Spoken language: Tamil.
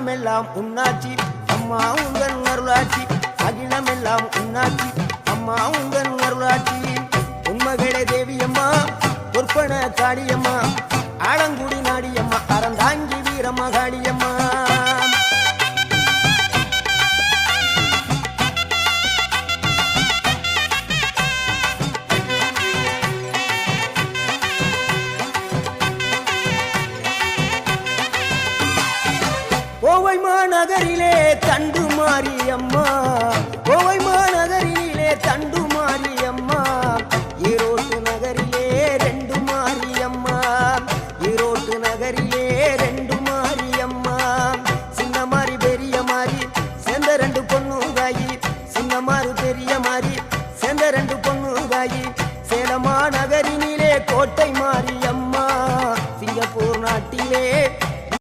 அகிலமெல்லாம் உன்னாட்சி அம்மா உந்தன் அருளாட்சி அகிலமெல்லாம் உன்னாட்சி அம்மா உந்தன் அருளாட்சி உண்மகளே தேவியம்மா பொற்பன காளியம்மா ஆலங்குடி நாடியம்மா அறந்தாங்கி வீரம்மா காளியம்மா கோவை மாநகரிலே தண்டு மாரியம்மா கோவை